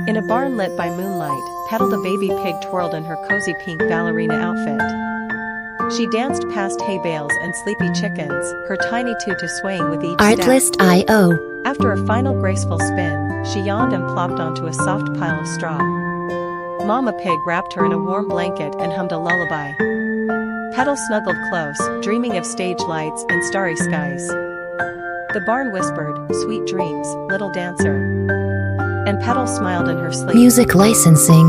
In a barn lit by moonlight, Petal the baby pig twirled in her cozy pink ballerina outfit. She danced past hay bales and sleepy chickens, her tiny tutu swaying with each step. Artlist.io. After a final graceful spin, she yawned and plopped onto a soft pile of straw. Mama Pig wrapped her in a warm blanket and hummed a lullaby. Petal snuggled close, dreaming of stage lights and starry skies. The barn whispered, "Sweet dreams, little dancer." And Petal smiled in her sleep. Music licensing.